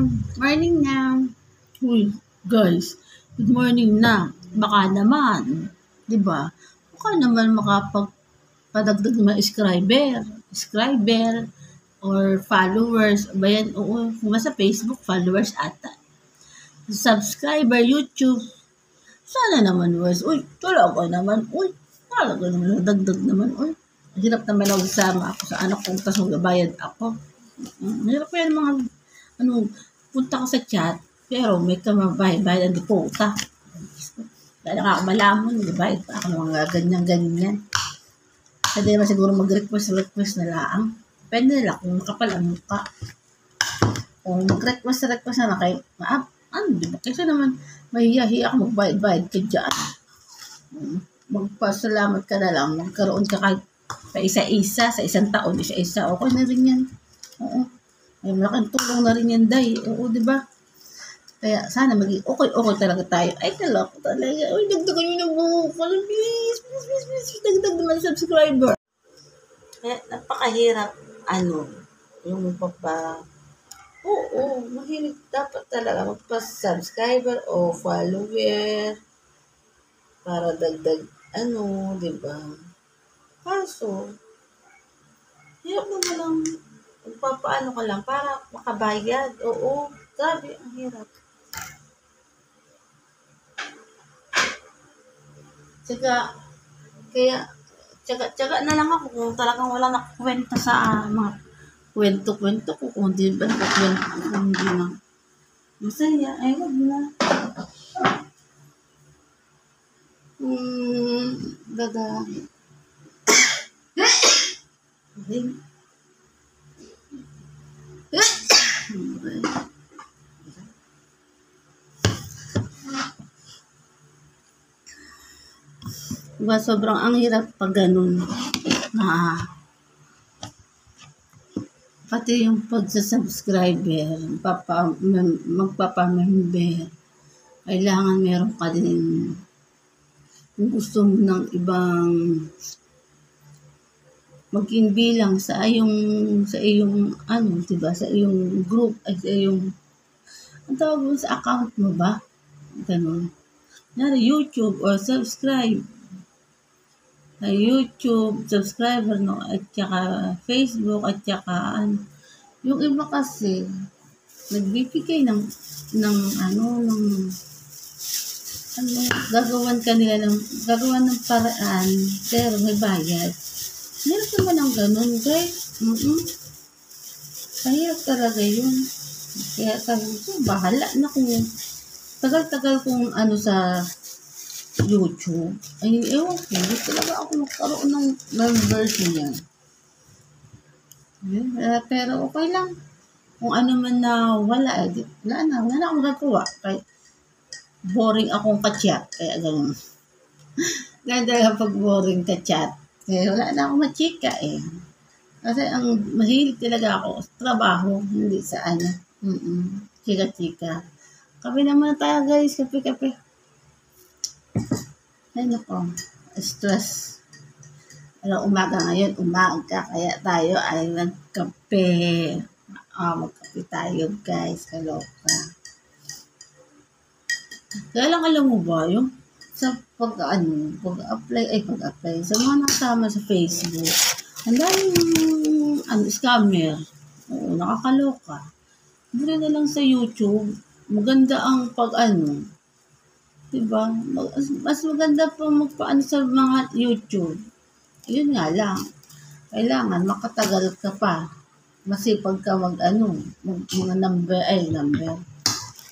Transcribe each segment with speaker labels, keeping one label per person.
Speaker 1: Morning na. Uy, guys. Good morning na. Baka naman, 'di ba? Baka naman makapagpadagdag ng subscriber or followers. Ba yan? Oo, kung sa Facebook, followers ata. Subscriber, YouTube. Sana naman, guys. Uy, talaga naman. Uy, talaga naman. Dagdag naman. Uy, hirap naman ako sama ako sa anak kong tas magbabayad ako. Hirap pa yan mga punta ka sa chat, pero may kamabayad ang dipota. Dahil nakakamalamon, nagbayad pa ako ng mga ganyan-ganyan. Pwede naman siguro mag-request na lang. Pwede nila kung makapal ang mukha. Kung mag-request na kay di ba? Kasi naman, mahihiya ako magbayad-bayad ka dyan. Magpasalamat ka na lang, magkaroon ka kahit pa isa-isa, sa isang taon, isa-isa, okay na rin yan. Oo. May malaking tulong na rin yan, day. Oo, di ba? Kaya sana maging okay talaga tayo. Ay, talako talaga. Uy, dagdagan nyo na buka. Please, dagdag naman subscriber. Kaya napakahirap, yung Oo, mahilig dapat talaga magpa-subscriber o follower para dagdag, di ba? Kaso, hirap mo na lang, magpapaano ka lang para makabayad. Oo, grabe, ang hirap. Tsaga na lang ako kung talagang wala nakukwenta sa mga kwento-kwento ko. Kung di ba nakukwento ko, kung di na masaya, ay wag na. Daga. Diba, sobrang ang hirap pag ganun na pati yung pagsasubscriber, magpapamember, kailangan meron ka din kung gusto mo ng ibang maging bilang sa iyong diba, sa iyong group, ay sa iyong ang tawag mo sa account mo ba? Ganun. YouTube or subscribe. YouTube, subscriber, no? At saka Facebook, at saka yung iba kasi, nagbibigay ng gagawan ng paraan, pero may bayad. Meron naman ang ganun, guys. Kahirap talaga yun. Kaya sabi ko, bahala na kung tagal-tagal kung sa YouTube. Ay, ewan ko. Hindi talaga ako magkaroon ng members niya. Pero okay lang. Kung ano man na wala na akong magagawa. Kaya boring akong ka-chat. Kaya gano'n. Ganyan talaga pag boring ka-chat. Kaya wala na akong machika eh. Kasi ang mahilig talaga ako sa trabaho. Hindi sa chika-chika. Kape naman tayo, guys. Kape. Ay, nako. Stress. Pero umaga ngayon, kaya tayo ay nagkape. Magkape tayo, guys. Kaloka. Kaya lang alam mo ba, yung sa pag-apply, sa mga nasama sa Facebook, ang daming scammer. Oo, nakakaloka. Hindi na lang sa YouTube, maganda ang diba? Mas maganda pa magpaano sa mga YouTube. Yun nga lang. Kailangan makatagal ka pa. Masipag ka mga number.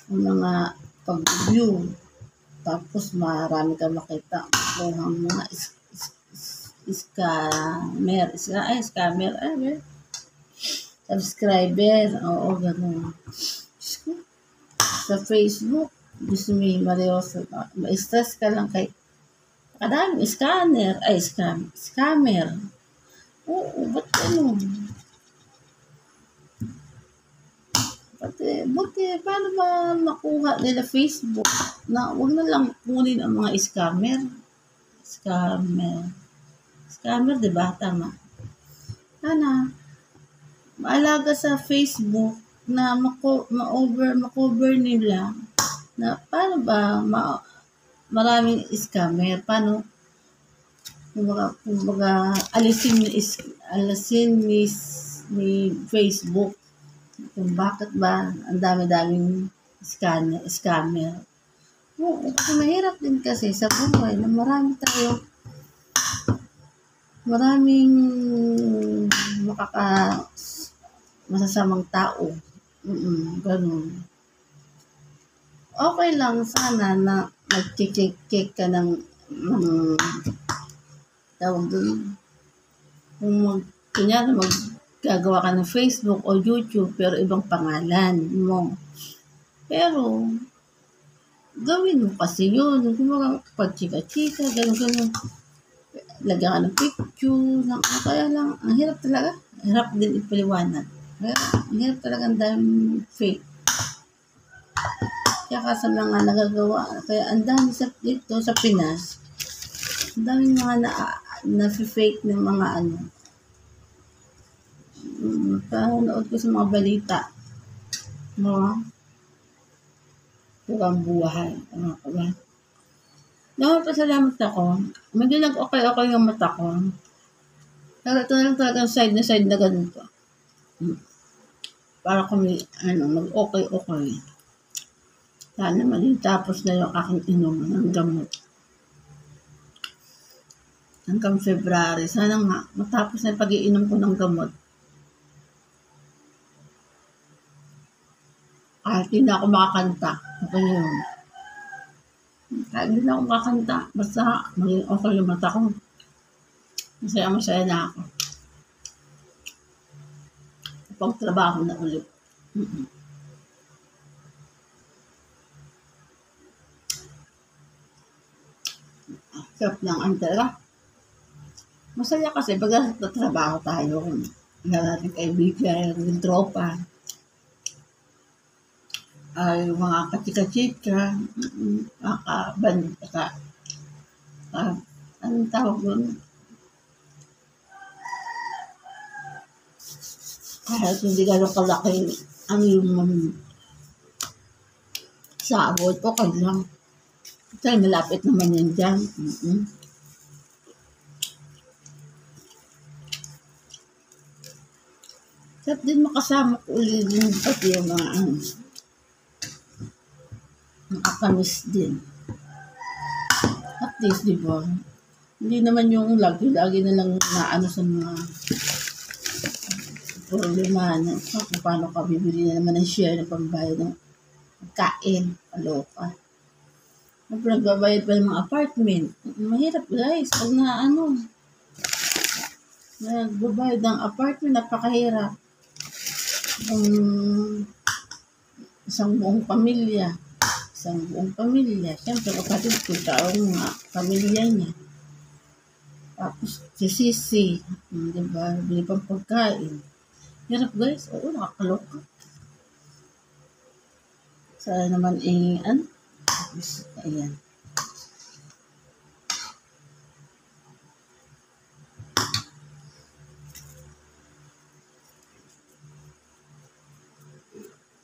Speaker 1: Mga pag-view. Tapos marami ka makita. Kung mga scammer. Subscriber. Oo, gano'n. Sa Facebook. Gusto mo Mariosa, ma-stress ka lang kay kadaming scammer. Oo, ba't ganun? Buti, paano ba makuha nila Facebook na huwag na lang kunin ang mga scammer, diba? Tama. Sana, maalaga sa Facebook, na ma-cover nila na paano ba maraming scammer, paano kumbaga alisin ni Facebook kung bakit ba ang dami-daming scammer. Oo, kasi mahirap din kasi sa buhay na maraming makaka masasamang tao. Ganun. Okay lang sana na mag-check ka ng tawag dun. Kunyari maggagawa ka ng Facebook o YouTube pero ibang pangalan mo. Pero, gawin mo kasi yun. Kumbaga, pag-chika-chika, gano'n. Lagyan ka ng picture. Kaya lang, ang hirap talaga. Hirap din ipaliwanag. Ang hirap talaga, ang daming fake. Kaya sa mga nagagawa, kaya ang dami dito sa Pinas, ang daming mga na-fake ng mga ano. Panood ko sa mga balita. Ang buhay. Pasalamat ako. Medyo nag-okay yung mata ko. Pero ito na lang talagang side na ganito. Para kung mag-okay. Sana tapos na yung aking inom ng gamot. Hanggang February. Sana nga, matapos na yung pag-iinom ko ng gamot. Kahit hindi na ako makakanta. Okay yun. Kahit hindi na ako makakanta. Basta maging okay yung mata ko. Masaya na ako. Pag-trabaho na ulit. Sarap ng talaga. Masaya kasi pag nagtatrabaho tayo. Wala natin kaibigan, yung tropa. Ay, mga kachika-chika, anong tawag doon? Kahit hindi gano'ng kalaki ang yung sahod, okay lang. Kasi malapit naman yan dyan. Sarap din makasama ko ulit din pati yung mga nakakamis din. At least, di ba? Hindi naman yung lagi na lang naano sa mga problema na kung paano ka bibili na naman ng share ng pambayad ng kain. Aloka. Nagbabayad pa ng mga apartment. Mahirap guys. Pag nagbabayad ng apartment, napakahirap. Isang buong pamilya. Siyempre, kapatid ko, taong mga pamilya niya. Tapos, si Sisi. Diba? Bili pang pagkain. Hirap guys. Oo, nakakaloka. Sana naman ayan.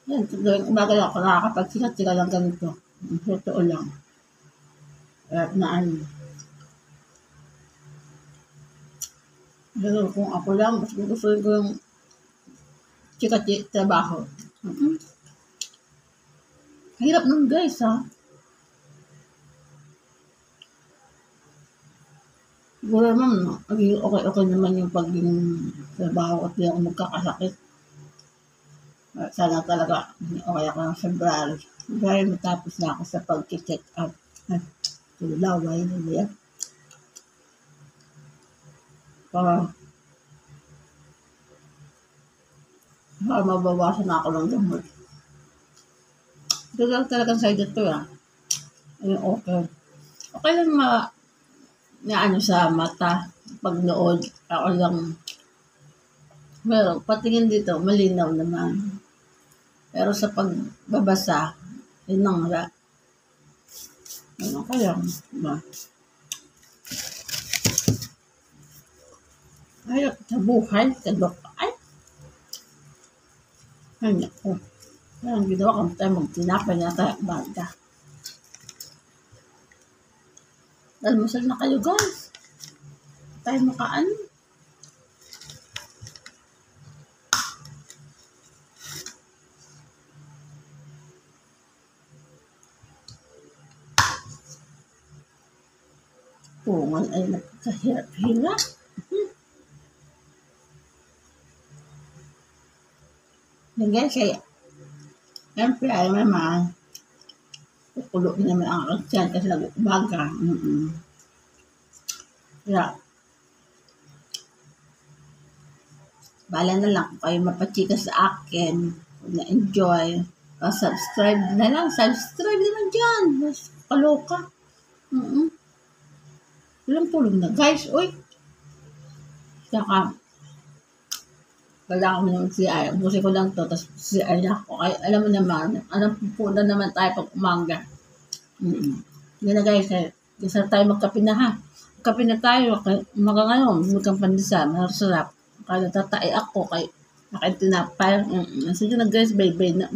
Speaker 1: Yan, umaga lang ako nakakapagsikat-sika lang ganito. Totoo lang. At pero kung ako lang, mas gusto ko yung trabaho. Hirap nun guys, ha? Siguro naman, okay naman yung trabaho at hindi ako magkakasakit. Sana talaga, okay ako ng February. February matapos na ako sa pag-check up. Laway na niya. Para mabawasan ako ng gamot. Ito lang talagang side ito, Ayun, okay. Okay lang sa mata, pagnood. Ako lang. Pero patingin dito, malinaw naman. Pero sa pagbabasa, yun ang okay lang. Diba? Ay, sa buhay, sa doktor. Ay, Ay, naku. Ang ginawa ko tayo magtinapay na tayo baga. Almusal na kayo guys. Tayo makaan. Pungan ay nagkahirap-hirap. Yan guys, kaya siyempre ay naman kukulo naman ang aksyan kasi nag-umaga. Kaya bala na lang kung kayo mapachika sa akin, kung na-enjoy, subscribe na lang, subscribe naman dyan. Mas kaloka. Walang tulog na guys, uy. Saka, wala ako naman si Ay. Busi ko lang to, tapos si Ay na ako. Ay, alam mo naman, anong pupunan naman tayo pag umaga. Yan na guys, isa tayo magkape na ha. Kape na tayo, umaga ngayon, magkang pandesa, masarap. Kaya natatay ako, kay nakaintinapay. Sige na guys, bye-bye na.